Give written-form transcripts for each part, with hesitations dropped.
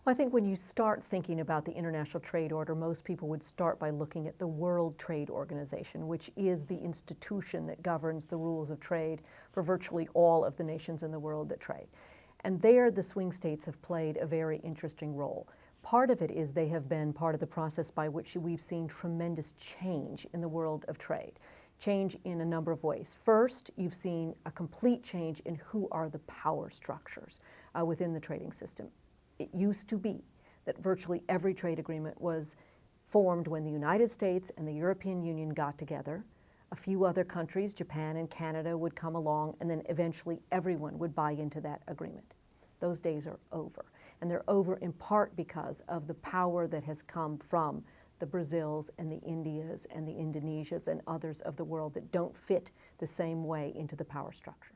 Well, I think when you start thinking about the international trade order, most people would start by looking at the World Trade Organization, which is the institution that governs the rules of trade for virtually all of the nations in the world that trade. And there, the swing states have played a very interesting role. Part of it is they have been part of the process by which we've seen tremendous change in the world of trade. Change in a number of ways. First, you've seen a complete change in who are the power structures within the trading system. It used to be that virtually every trade agreement was formed when the United States and the European Union got together. A few other countries, Japan and Canada, would come along, and then eventually everyone would buy into that agreement. Those days are over. And they're over in part because of the power that has come from the Brazils and the Indias and the Indonesias and others of the world that don't fit the same way into the power structure.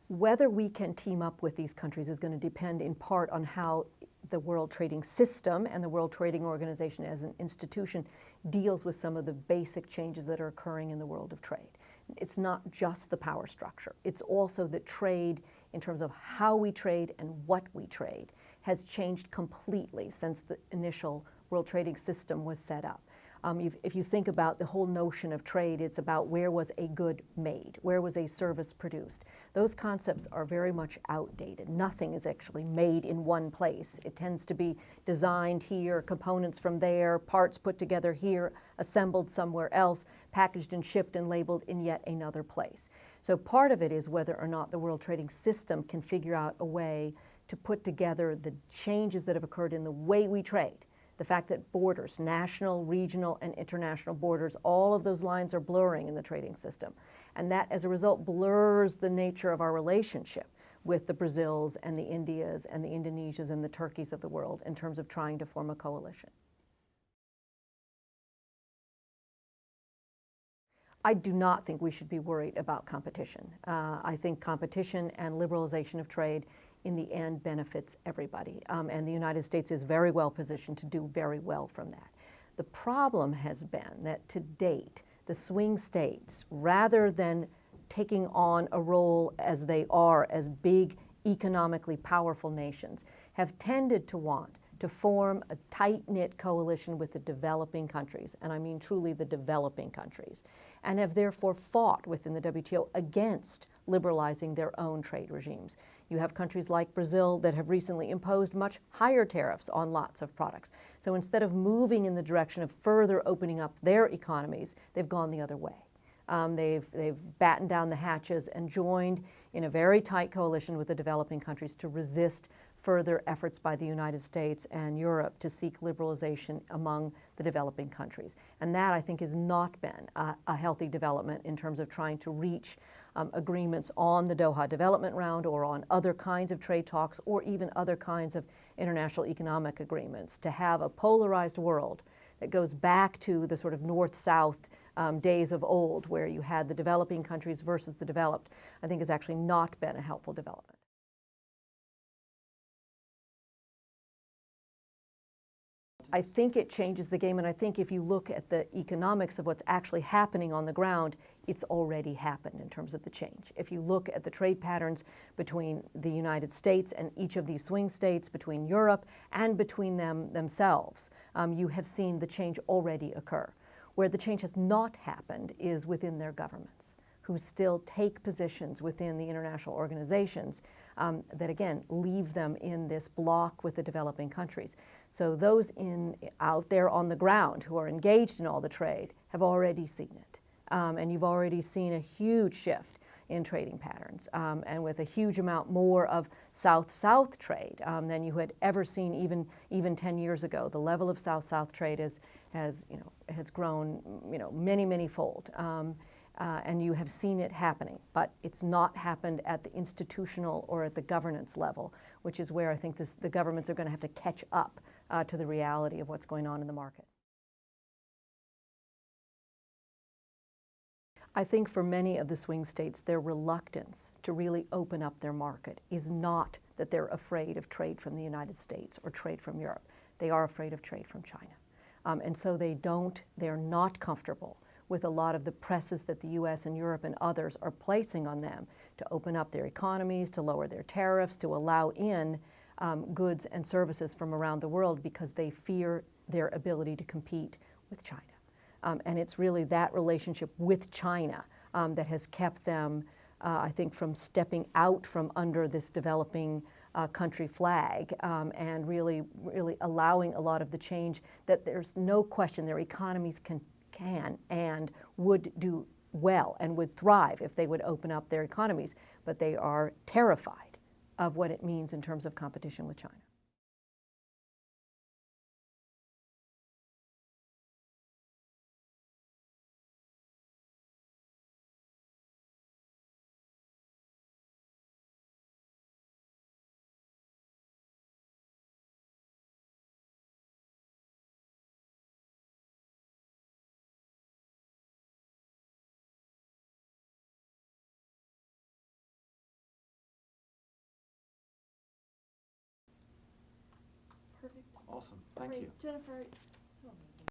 Whether we can team up with these countries is going to depend in part on how the World Trading System and the World Trading Organization as an institution deals with some of the basic changes that are occurring in the world of trade. It's not just the power structure. It's also that trade, in terms of how we trade and what we trade, has changed completely since the initial World Trading System was set up. If you think about the whole notion of trade, it's about where was a good made, where was a service produced. Those concepts are very much outdated. Nothing is actually made in one place. It tends to be designed here, components from there, parts put together here, assembled somewhere else, packaged and shipped and labeled in yet another place. So part of it is whether or not the World Trading System can figure out a way to put together the changes that have occurred in the way we trade. The fact that borders, national, regional, and international borders, all of those lines are blurring in the trading system. And that, as a result, blurs the nature of our relationship with the Brazils and the Indias and the Indonesias and the Turkeys of the world in terms of trying to form a coalition. I do not think we should be worried about competition. I think competition and liberalization of trade in the end benefits everybody. And the United States is very well positioned to do very well from that. The problem has been that to date, the swing states, rather than taking on a role as they are as big, economically powerful nations, have tended to want to form a tight-knit coalition with the developing countries, and I mean truly the developing countries, and have therefore fought within the WTO against liberalizing their own trade regimes. You have countries like Brazil that have recently imposed much higher tariffs on lots of products. So instead of moving in the direction of further opening up their economies, they've gone the other way. They've battened down the hatches and joined in a very tight coalition with the developing countries to resist further efforts by the United States and Europe to seek liberalization among the developing countries. And that, I think, has not been a healthy development in terms of trying to reach agreements on the Doha Development Round or on other kinds of trade talks or even other kinds of international economic agreements. To have a polarized world that goes back to the sort of north-south days of old where you had the developing countries versus the developed, I think has actually not been a helpful development. I think it changes the game, and I think if you look at the economics of what's actually happening on the ground, it's already happened in terms of the change. If you look at the trade patterns between the United States and each of these swing states, between Europe and between themselves, you have seen the change already occur. Where the change has not happened is within their governments, who still take positions within the international organizations that, again, leave them in this block with the developing countries. So those out there on the ground who are engaged in all the trade have already seen it. And you've already seen a huge shift in trading patterns, and with a huge amount more of South-South trade than you had ever seen even 10 years ago. The level of South-South trade has grown many fold. And you have seen it happening, but it's not happened at the institutional or at the governance level, which is where I think the governments are going to have to catch up to the reality of what's going on in the market. I think for many of the swing states, their reluctance to really open up their market is not that they're afraid of trade from the United States or trade from Europe. They are afraid of trade from China. And so they're not comfortable with a lot of the presses that the US and Europe and others are placing on them to open up their economies, to lower their tariffs, to allow in goods and services from around the world because they fear their ability to compete with China. And it's really that relationship with China that has kept them, I think, from stepping out from under this developing country flag and really allowing a lot of the change that there's no question their economies can and would do well and would thrive if they would open up their economies, but they are terrified of what it means in terms of competition with China. Perfect. Awesome. Thank you. Jennifer, so